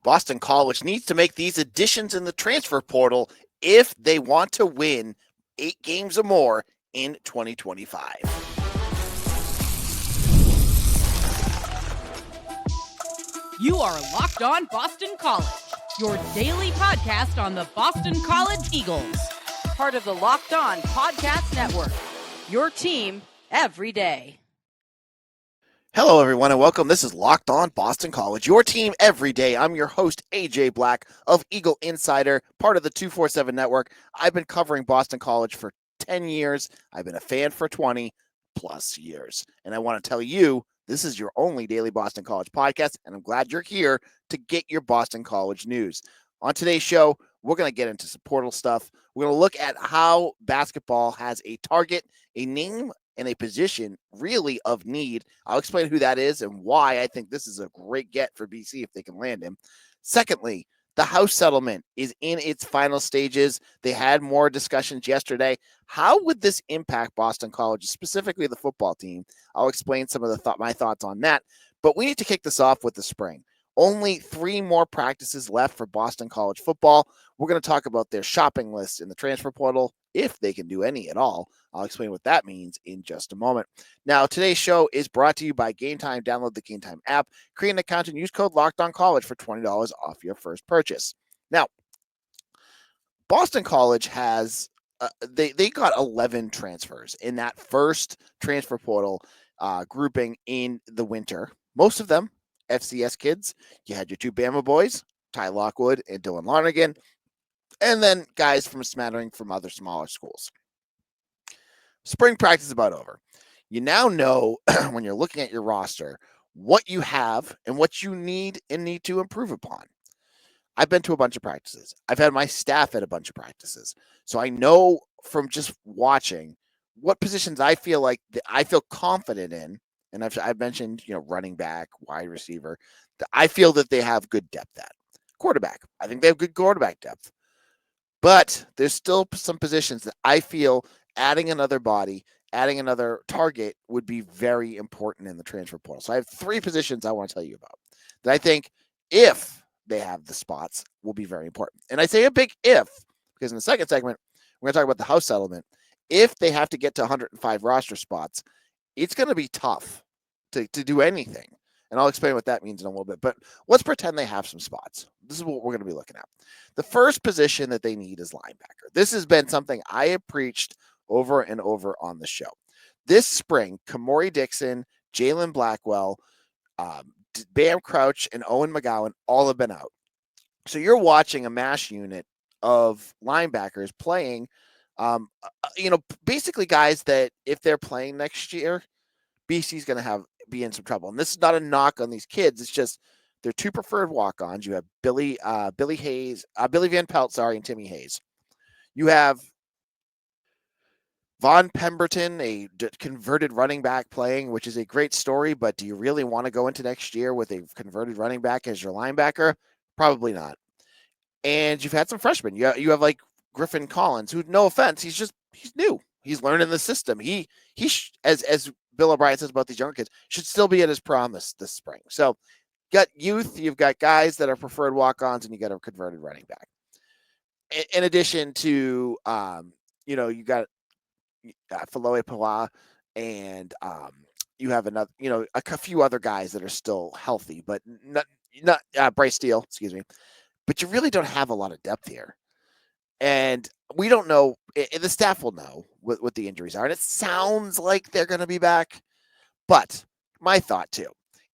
Boston College needs to make these additions in the transfer portal if they want to win 8 games or more in 2025. You are Locked On Boston College, your daily podcast on the Boston College Eagles. Part of the Locked On Podcast Network, your team every day. Hello, everyone, and welcome. This is Locked On Boston College, your team every day. I'm your host, AJ Black of Eagle Insider, part of the 247 Network. I've been covering Boston College for 10 years. I've been a fan for 20 plus years. And I want to tell you, this is your only daily Boston College podcast, and I'm glad you're here to get your Boston College news. On today's show, we're going to get into some portal stuff. We're going to look at how basketball has a target, a name, and a position really of need. I'll explain who that is and why I think this is a great get for BC if they can land him. Secondly, the house settlement is in its final stages. They had more discussions yesterday. How would this impact Boston College, specifically the football team? I'll explain some of my thoughts on that. But we need to kick this off with the spring. Only 3 more practices left for Boston College football. We're going to talk about their shopping list in the transfer portal, if they can do any at all. I'll explain what that means in just a moment. Now, today's show is brought to you by Game Time. Download the Game Time app, create an account, and use code LOCKEDONCollege for $20 off your first purchase. Now, Boston College has they got 11 transfers in that first transfer portal grouping in the winter. Most of them FCS kids. You had your 2 Bama boys, Ty Lockwood and Dylan Lonergan, and then guys from a smattering from other smaller schools. Spring practice is about over. You now know when you're looking at your roster what you have and what you need to improve upon. I've been to a bunch of practices. I've had my staff at a bunch of practices. So I know from just watching what positions I feel like I feel confident in. And I've mentioned, running back, wide receiver. I feel that they have good depth at. Quarterback, I think they have good quarterback depth. But there's still some positions that I feel adding another body, adding another target would be very important in the transfer portal. So I have 3 positions I want to tell you about that I think, if they have the spots, will be very important. And I say a big if, because in the second segment, we're going to talk about the house settlement. If they have to get to 105 roster spots, it's going to be tough to do anything. And I'll explain what that means in a little bit. But let's pretend they have some spots. This is what we're going to be looking at. The first position that they need is linebacker. This has been something I have preached over and over on the show. This spring, Kamori Dixon, Jalen Blackwell, Bam Crouch, and Owen McGowan all have been out. So you're watching a mash unit of linebackers playing, basically guys that if they're playing next year, BC's going to be in some trouble. And this is not a knock on these kids. It's just their 2 preferred walk-ons. You have Billy Van Pelt, and Timmy Hayes. You have Von Pemberton, a converted running back playing, which is a great story, but do you really want to go into next year with a converted running back as your linebacker? Probably not. And you've had some freshmen. You have like Griffin Collins, who, no offense, he's new. He's learning the system. He as Bill O'Brien says about these younger kids, should still be at his promise this spring. So got youth, you've got guys that are preferred walk-ons, and you got a converted running back. In addition to, you got Filoe Pala, and you have another, a few other guys that are still healthy, but not Bryce Steele, excuse me. But you really don't have a lot of depth here. And we don't know, the staff will know what the injuries are. And it sounds like they're going to be back. But my thought, too,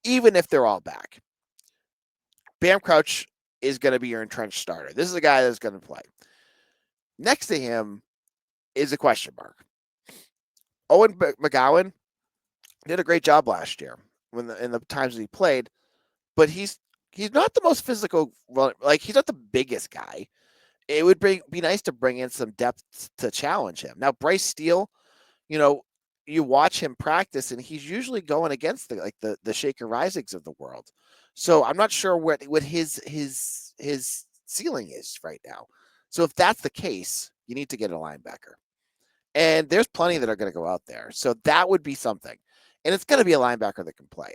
even if they're all back, Bam Crouch is going to be your entrenched starter. This is a guy that's going to play. Next to him is a question mark. Owen McGowan did a great job last year in the times that he played, but he's not the most physical runner. Like, he's not the biggest guy. It would be nice to bring in some depth to challenge him. Now, Bryce Steele, you watch him practice, and he's usually going against the Shaker Rizigs of the world. So I'm not sure what his ceiling is right now. So if that's the case, you need to get a linebacker. And there's plenty that are going to go out there. So that would be something. And it's going to be a linebacker that can play.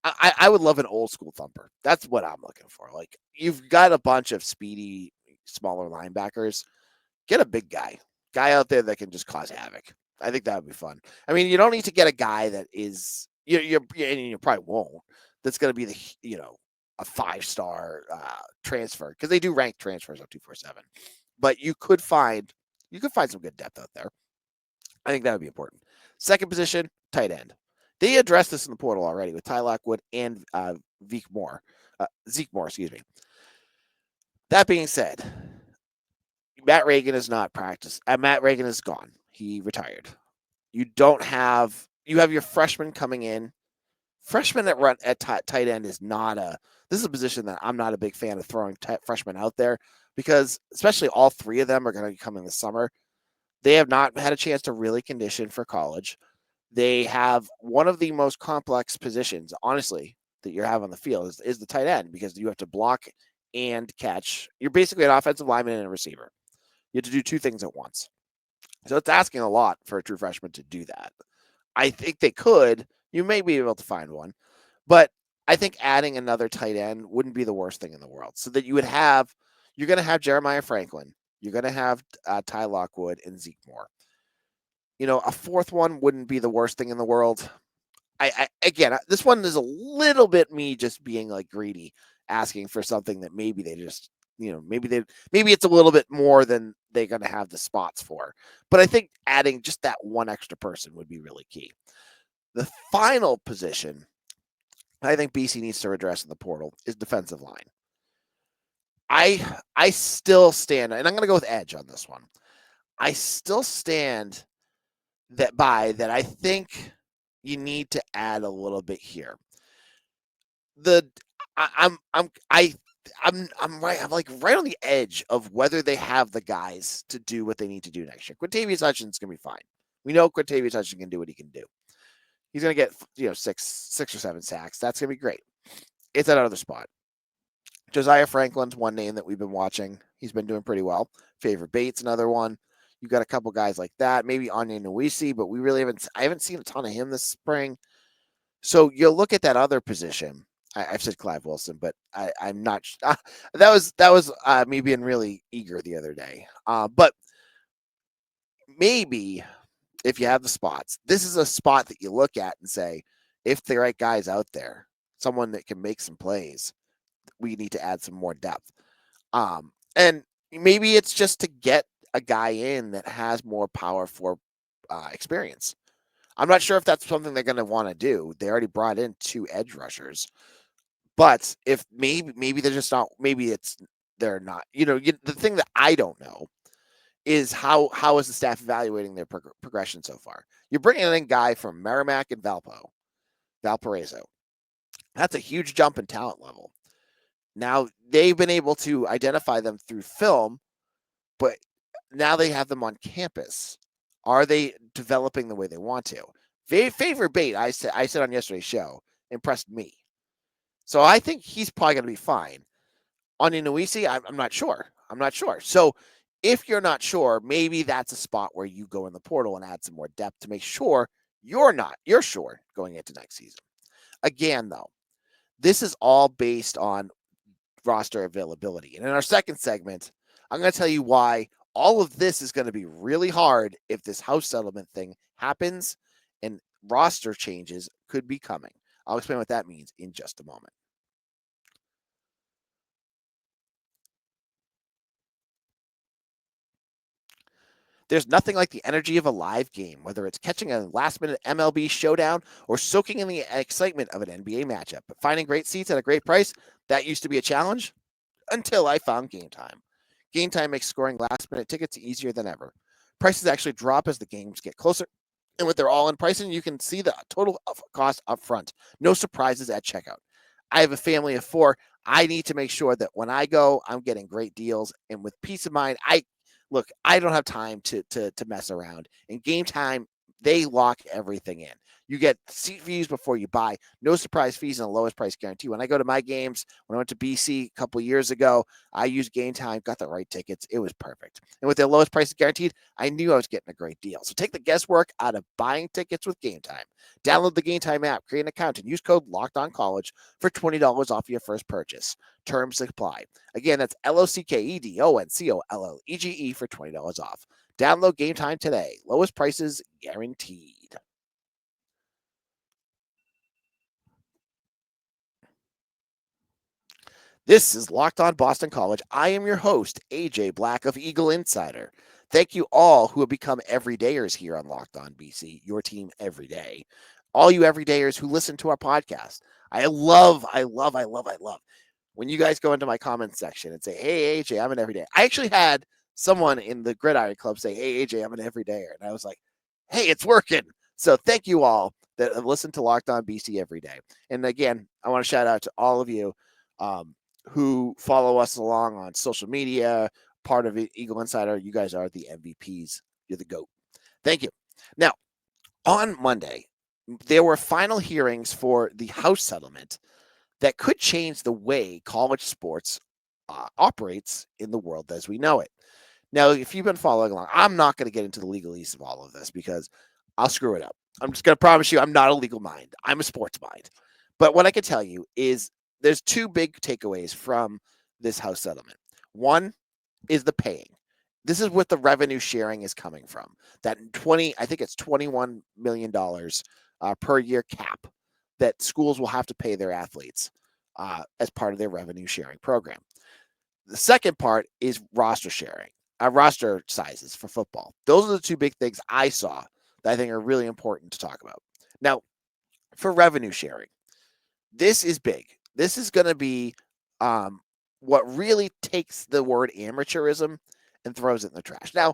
I would love an old school thumper. That's what I'm looking for. Like you've got a bunch of speedy, smaller linebackers. Get a big guy out there that can just cause havoc. I think that would be fun. I mean, you don't need to get a guy that is and you probably won't. That's going to be a 5-star transfer because they do rank transfers on 247. But you could find some good depth out there. I think that would be important. Second position, tight end. They addressed this in the portal already with Ty Lockwood and Zeke Moore, excuse me. That being said, Matt Reagan is not practiced. Matt Reagan is gone. He retired. You have your freshman coming in. Freshman at tight end is not a. This is a position that I'm not a big fan of throwing freshmen out there because especially all three of them are going to come in the summer. They have not had a chance to really condition for college. They have one of the most complex positions, honestly, that you have on the field is the tight end because you have to block and catch. You're basically an offensive lineman and a receiver. You have to do two things at once. So it's asking a lot for a true freshman to do that. I think they could. You may be able to find one, but I think adding another tight end wouldn't be the worst thing in the world. So that you're going to have Jeremiah Franklin, you're going to have Ty Lockwood and Zeke Moore. A fourth one wouldn't be the worst thing in the world. Again, this one is a little bit me just being like greedy, asking for something that maybe they just, maybe it's a little bit more than they're going to have the spots for. But I think adding just that one extra person would be really key. The final position I think BC needs to address in the portal is defensive line. I still stand, and I'm going to go with edge on this one. I still stand that I think you need to add a little bit here. I'm like right on the edge of whether they have the guys to do what they need to do next year. Quintavious Hutchins gonna be fine. We know Quintavious Hutchins can do what he can do. He's gonna get 6 or 7 sacks. That's gonna be great. It's at another spot. Josiah Franklin's one name that we've been watching. He's been doing pretty well. Favor Bates, another one. You've got a couple guys like that. Maybe Anya Nwisi, but I haven't seen a ton of him this spring. So you'll look at that other position. I've said Clive Wilson, but I'm not. That was me being really eager the other day. But maybe if you have the spots, this is a spot that you look at and say, if the right guy's out there, someone that can make some plays, we need to add some more depth. And maybe it's just to get a guy in that has more power for experience. I'm not sure if that's something they're going to want to do. They already brought in 2 edge rushers, but if maybe they're just not. Maybe they're not. The thing that I don't know is how is the staff evaluating their progression so far? You're bringing in a guy from Merrimack and Valparaiso. That's a huge jump in talent level. Now they've been able to identify them through film, but now they have them on campus. Are they developing the way they want to? Favor Bate, I said on yesterday's show, impressed me. So I think he's probably going to be fine. On Inuisi, I'm not sure. So if you're not sure, maybe that's a spot where you go in the portal and add some more depth to make sure you're sure going into next season. Again, though, this is all based on roster availability. And in our second segment, I'm going to tell you why all of this is going to be really hard if this house settlement thing happens and roster changes could be coming. I'll explain what that means in just a moment. There's nothing like the energy of a live game, whether it's catching a last-minute MLB showdown or soaking in the excitement of an NBA matchup. But finding great seats at a great price, that used to be a challenge until I found Game Time. Game Time makes scoring last-minute tickets easier than ever. Prices actually drop as the games get closer. And with their all-in pricing, you can see the total cost up front. No surprises at checkout. I have a family of 4. I need to make sure that when I go, I'm getting great deals. And with peace of mind, I don't have time to mess around. In Game Time, they lock everything in. You get seat views before you buy, no surprise fees, and the lowest price guarantee. When I go to my games, when I went to BC a couple years ago, I used Game Time, got the right tickets. It was perfect. And with their lowest price guaranteed, I knew I was getting a great deal. So take the guesswork out of buying tickets with Game Time. Download the Game Time app, create an account, and use code LOCKEDONCollege for $20 off your first purchase. Terms apply. Again, that's LOCKEDONCOLLEGE for $20 off. Download Game Time today. Lowest prices guaranteed. This is Locked On Boston College. I am your host, AJ Black of Eagle Insider. Thank you all who have become everydayers here on Locked On BC, your team every day. All you everydayers who listen to our podcast. I love when you guys go into my comments section and say, "Hey AJ, I'm an everyday." I actually had someone in the Gridiron Club say, "Hey AJ, I'm an everydayer," and I was like, "Hey, it's working." So thank you all that have listened to Locked On BC every day. And again, I want to shout out to all of you who follow us along on social media, part of Eagle Insider. You guys are the MVPs. You're the GOAT. Thank you. Now, on Monday, there were final hearings for the House settlement that could change the way college sports operates in the world as we know it. Now, if you've been following along, I'm not going to get into the legalese of all of this because I'll screw it up. I'm just going to promise you I'm not a legal mind. I'm a sports mind. But what I can tell you is there's two big takeaways from this House settlement. One is the paying. This is what the revenue sharing is coming from. That I think it's $21 million per year cap that schools will have to pay their athletes as part of their revenue sharing program. The second part is roster sharing, roster sizes for football. Those are the two big things I saw that I think are really important to talk about. Now, for revenue sharing, this is big. This is going to be what really takes the word amateurism and throws it in the trash. Now,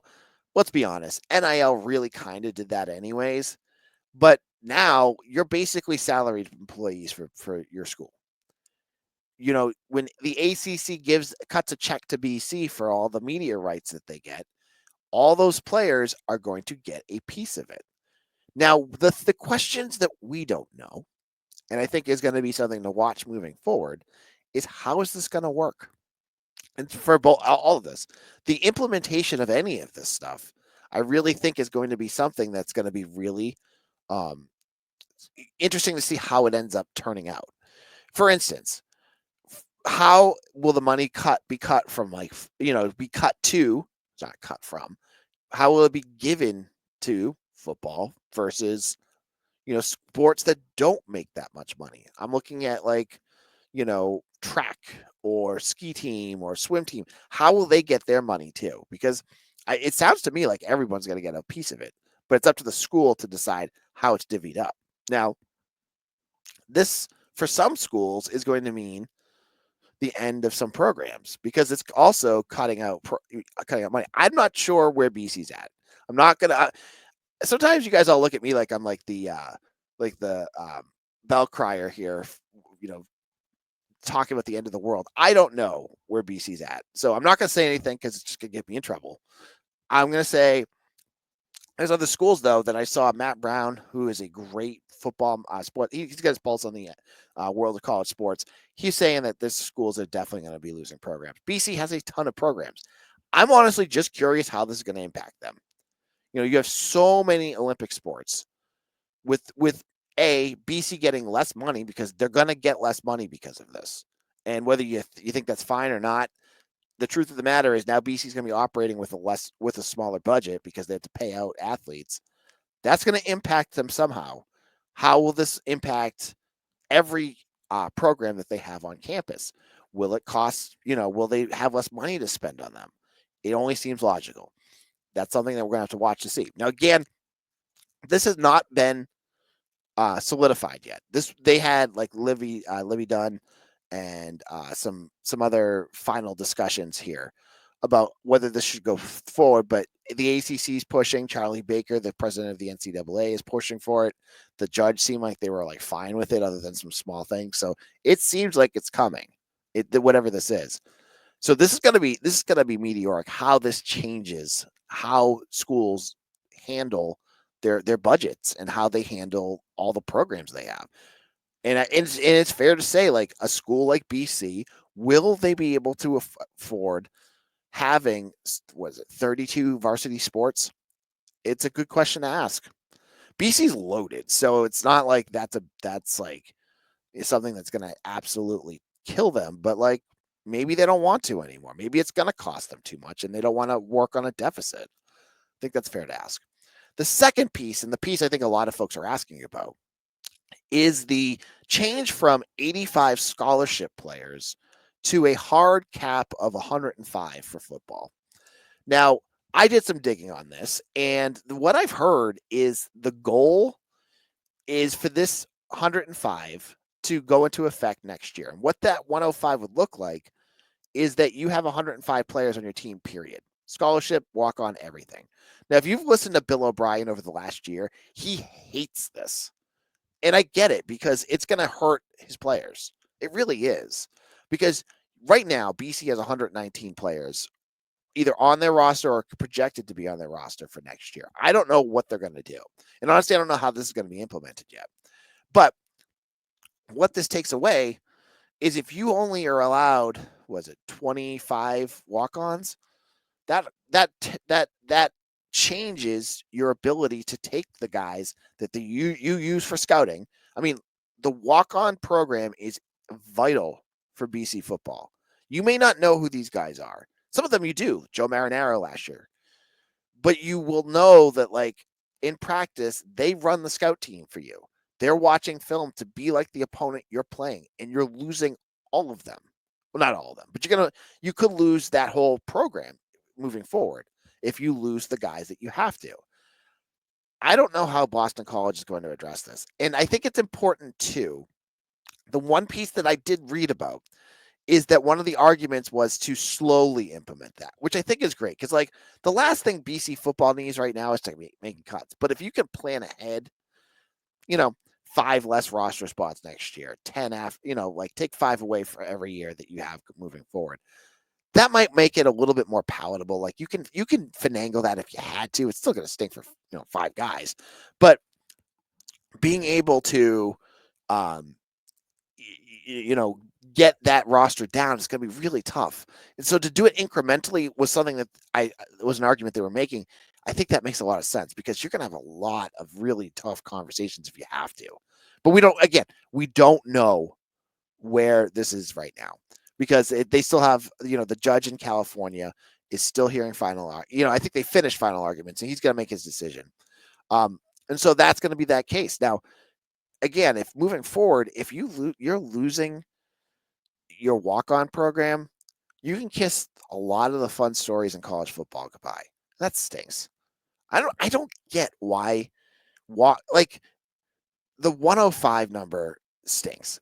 let's be honest, NIL really kind of did that anyways, but now you're basically salaried employees for your school. You know, when the ACC cuts a check to BC for all the media rights that they get, all those players are going to get a piece of it. Now, the questions that we don't know, and I think is going to be something to watch moving forward, is how is this going to work? And for all of this, the implementation of any of this stuff, I really think is going to be something that's going to be really interesting to see how it ends up turning out. For instance, how will the money be cut from, be cut to, it's not cut from, how will it be given to football versus, sports that don't make that much money? I'm looking at track or ski team or swim team. How will they get their money too? Because it sounds to me like everyone's going to get a piece of it, but it's up to the school to decide how it's divvied up. Now, this for some schools is going to mean the end of some programs because it's also cutting out money. I'm not sure where BC's at. I'm not gonna. Sometimes you guys all look at me like I'm like the bell crier here, talking about the end of the world. I don't know where BC's at, so I'm not gonna say anything because it's just gonna get me in trouble. I'm gonna say there's other schools though that I saw. Matt Brown, who is a great football sport, he's got his pulse on the world of college sports. He's saying that this schools are definitely going to be losing programs. BC has a ton of programs. I'm honestly just curious how this is going to impact them. You have so many Olympic sports with BC getting less money because they're going to get less money because of this. And whether you think that's fine or not, the truth of the matter is now BC is going to be operating with a smaller budget because they have to pay out athletes. That's going to impact them somehow. How will this impact every program that they have on campus? Will it cost, will they have less money to spend on them? It only seems logical. That's something that we're going to have to watch to see. Now, again, this has not been solidified yet. They had like Livy Dunn and some other final discussions here about whether this should go forward, but the ACC is pushing. Charlie Baker, the president of the NCAA, is pushing for it. The judge seemed like they were like fine with it, other than some small things. So it seems like it's coming. Whatever this is. So this is gonna be meteoric. How this changes how schools handle their budgets and how they handle all the programs they have. And it's fair to say, like a school like BC, will they be able to afford having, was it 32 varsity sports? It's a good question to ask. BC's loaded, so it's not like that's like something that's going to absolutely kill them. But like maybe they don't want to anymore. Maybe it's going to cost them too much, and they don't want to work on a deficit. I think that's fair to ask. The second piece, and the piece I think a lot of folks are asking about, is the change from 85 scholarship players to a hard cap of 105 for football. Now, I did some digging on this, and what I've heard is the goal is for this 105 to go into effect next year. And what that 105 would look like is that you have 105 players on your team, period. Scholarship, walk on, everything. Now, if you've listened to Bill O'Brien over the last year, he hates this. And I get it because it's going to hurt his players. It really is. Because right now, BC has 119 players either on their roster or projected to be on their roster for next year. I don't know what they're going to do. And honestly, I don't know how this is going to be implemented yet. But what this takes away is if you only are allowed, was it 25 walk-ons, that changes your ability to take the guys that you use for scouting. I mean, the walk-on program is vital for BC football. You may not know who these guys are. Some of them you do. Joe Marinaro last year. But you will know that, like, in practice, they run the scout team for you. They're watching film to be like the opponent you're playing, and you're losing all of them. Well, not all of them, but you could lose that whole program moving forward if you lose the guys that you have to. I don't know how Boston College is going to address this. And I think it's important too. The one piece that I did read about is that one of the arguments was to slowly implement that, which I think is great. Because, like, the last thing BC football needs right now is to be making cuts. But if you can plan ahead, 5 less roster spots next year, 10 after, like take 5 away for every year that you have moving forward. That might make it a little bit more palatable. Like you can finagle that if you had to. It's still going to stink for 5 guys, but being able to, um, get that roster down is going to be really tough. And so to do it incrementally was something that was an argument they were making. I think that makes a lot of sense because you're going to have a lot of really tough conversations if you have to. But we don't know where this is right now because they still have, the judge in California is still hearing final, I think they finished final arguments and he's going to make his decision. And so that's going to be that case. Now, again, if moving forward, if you're losing your walk-on program, you can kiss a lot of the fun stories in college football goodbye. That stinks. I don't get why like the 105 number stinks.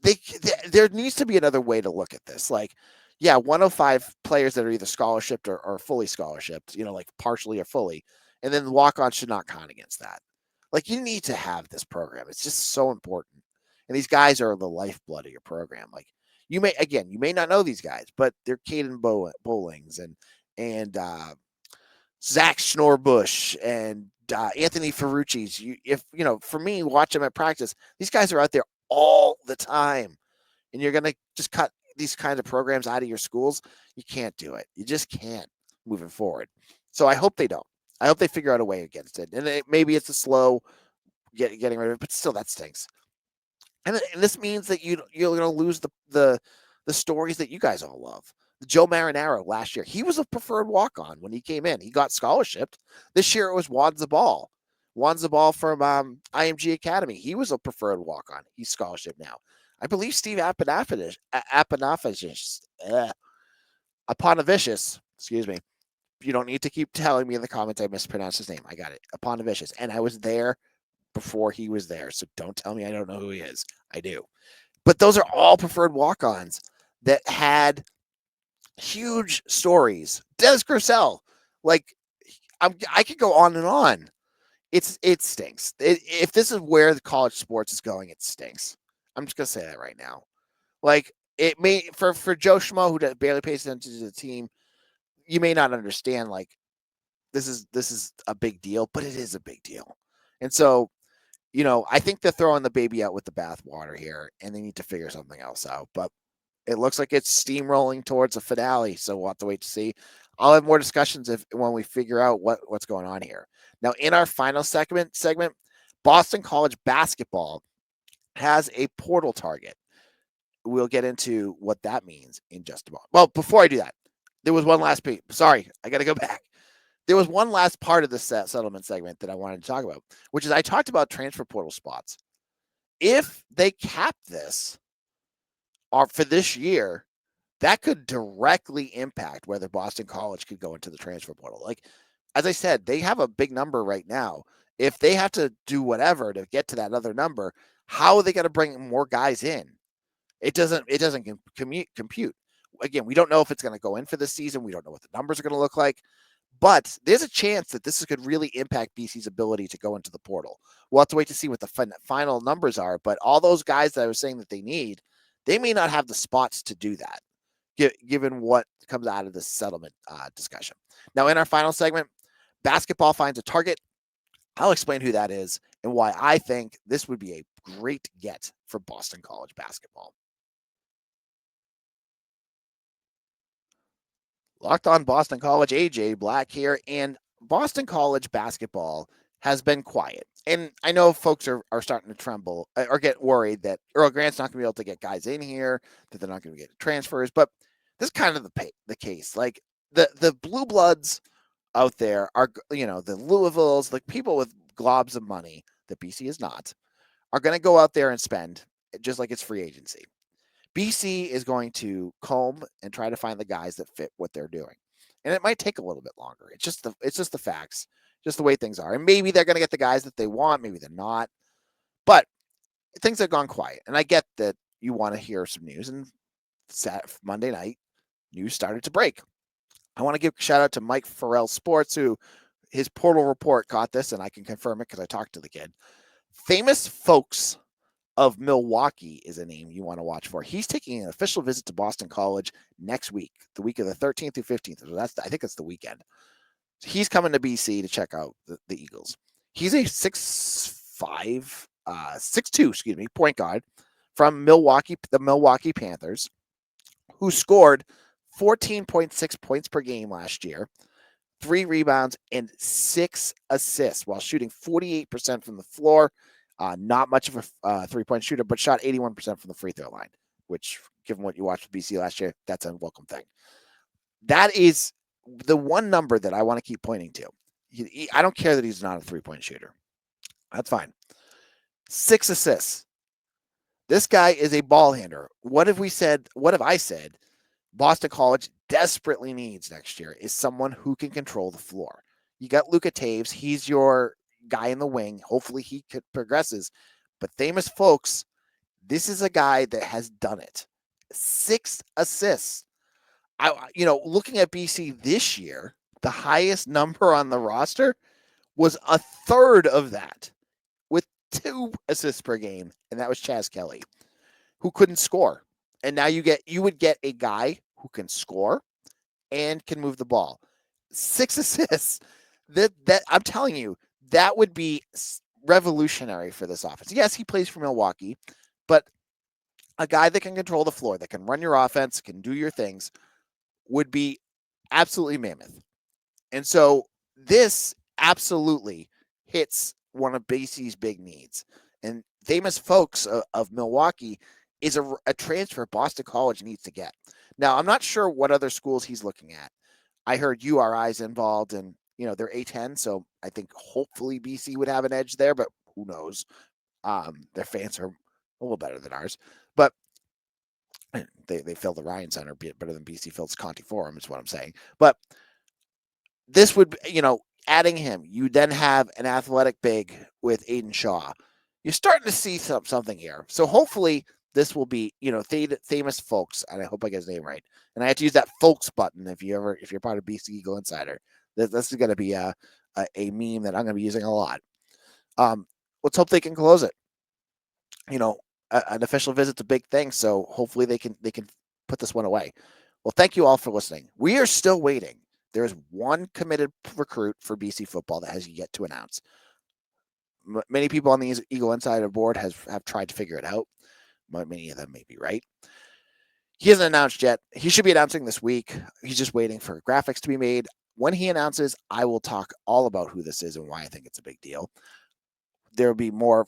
There needs to be another way to look at this. Like, yeah, 105 players that are either scholarshiped or fully scholarshiped, like partially or fully, and then the walk-on should not count against that. Like, you need to have this program. It's just so important. And these guys are the lifeblood of your program. Like, you may not know these guys, but they're Caden Bowlings and Zach Schnorbush and Anthony Ferrucci's. For me, watch them at practice. These guys are out there all the time, and you're gonna just cut these kinds of programs out of your schools. You can't do it. You just can't moving forward. So I hope they don't. I hope they figure out a way against it. And maybe it's a slow getting rid of it, but still, that stinks. And this means that you're going to lose the stories that you guys all love. Joe Marinaro last year, he was a preferred walk-on when he came in. He got scholarshiped. This year it was Juan Zabal. Juan Zabal from IMG Academy. He was a preferred walk-on. He's scholarship now. I believe Steve Apanavicius, excuse me. You don't need to keep telling me in the comments I mispronounced his name. I got it. Apanavicius. And I was there before he was there. So don't tell me I don't know who he is. I do. But those are all preferred walk-ons that had huge stories. Des Grissel, like I could go on and on. It stinks. If this is where the college sports is going, it stinks. I'm just gonna say that right now. Like it may for Joe Schmo who barely pays attention to the team, you may not understand. Like this is a big deal, but it is a big deal. And so, I think they're throwing the baby out with the bathwater here, and they need to figure something else out. But it looks like it's steamrolling towards a finale, so we'll have to wait to see. I'll have more discussions when we figure out what's going on here. Now, in our final segment, Boston College basketball has a portal target. We'll get into what that means in just a moment. Well, before I do that, there was one last piece. Sorry, I got to go back. There was one last part of the settlement segment that I wanted to talk about, which is I talked about transfer portal spots. If they cap this for this year, that could directly impact whether Boston College could go into the transfer portal. Like, as I said, they have a big number right now. If they have to do whatever to get to that other number, how are they going to bring more guys in? It doesn't compute. Again, we don't know if it's going to go in for this season. We don't know what the numbers are going to look like. But there's a chance that this could really impact BC's ability to go into the portal. We'll have to wait to see what the final numbers are. But all those guys that I was saying that they need, they may not have the spots to do that, given what comes out of this settlement discussion. Now, in our final segment, basketball finds a target. I'll explain who that is and why I think this would be a great get for Boston College basketball. Locked on Boston College, AJ Black here, and Boston College basketball has been quiet. And I know folks are starting to tremble or get worried that Earl Grant's not going to be able to get guys in here, that they're not going to get transfers. But this is kind of the case. Like the blue bloods out there are, the Louisvilles, like people with globs of money that BC is not, are going to go out there and spend just like it's free agency. BC is going to comb and try to find the guys that fit what they're doing. And it might take a little bit longer. It's just the facts, just the way things are. And maybe they're going to get the guys that they want, maybe they're not. But things have gone quiet. And I get that you want to hear some news. And Monday night, news started to break. I want to give a shout out to Mike Farrell Sports, who his portal report caught this, and I can confirm it because I talked to the kid. Famous Folks of Milwaukee is a name you want to watch for. He's taking an official visit to Boston College next week, the week of the 13th through 15th. So I think it's the weekend. He's coming to BC to check out the Eagles. He's a 6'2", point guard from Milwaukee, the Milwaukee Panthers, who scored 14.6 points per game last year, 3 rebounds, and 6 assists while shooting 48% from the floor. Not much of a three-point shooter, but shot 81% from the free throw line, which, given what you watched with BC last year, that's a welcome thing. That is the one number that I want to keep pointing to. I don't care that he's not a three-point shooter. That's fine. 6 assists. This guy is a ball handler. What have I said Boston College desperately needs next year is someone who can control the floor. You got Luka Taves. He's your guy in the wing. Hopefully he progresses. But Famous Folks, this is a guy that has done it. 6 assists. Looking at BC this year, the highest number on the roster was a third of that with 2 assists per game. And that was Chaz Kelly, who couldn't score. And now you would get a guy who can score and can move the ball. 6 assists. That I'm telling you, that would be revolutionary for this offense. Yes, he plays for Milwaukee, but a guy that can control the floor, that can run your offense, can do your things, would be absolutely mammoth. And so this absolutely hits one of BC's big needs. And Famous Folks of Milwaukee is a transfer Boston College needs to get. Now, I'm not sure what other schools he's looking at. I heard URI's involved, and they're A10, so I think hopefully BC would have an edge there, but who knows? Their fans are a little better than ours, but they fill the Ryan Center better than BC fills Conti Forum, is what I'm saying. But this would, adding him, you then have an athletic big with Aiden Shaw. You're starting to see something here. So hopefully this will be, Famous Folks, and I hope I get his name right. And I have to use that folks button if you're part of BC Eagle Insider. This is going to be a meme that I'm going to be using a lot. Let's hope they can close it. An official visit's a big thing, so hopefully they can put this one away. Well, thank you all for listening. We are still waiting. There's one committed recruit for BC football that has yet to announce. Many people on the Eagle Insider board have tried to figure it out, but many of them may be right. He hasn't announced yet. He should be announcing this week. He's just waiting for graphics to be made. When he announces, I will talk all about who this is and why I think it's a big deal. There will be more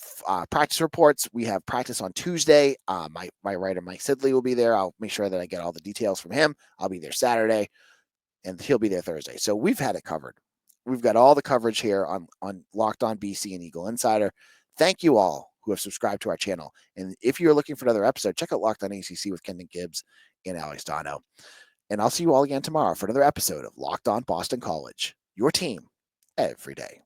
practice reports. We have practice on Tuesday. My writer, Mike Sidley, will be there. I'll make sure that I get all the details from him. I'll be there Saturday, and he'll be there Thursday. So we've had it covered. We've got all the coverage here on Locked On BC and Eagle Insider. Thank you all who have subscribed to our channel. And if you're looking for another episode, check out Locked On ACC with Kendon Gibbs and Alex Dono. And I'll see you all again tomorrow for another episode of Locked On Boston College, your team every day.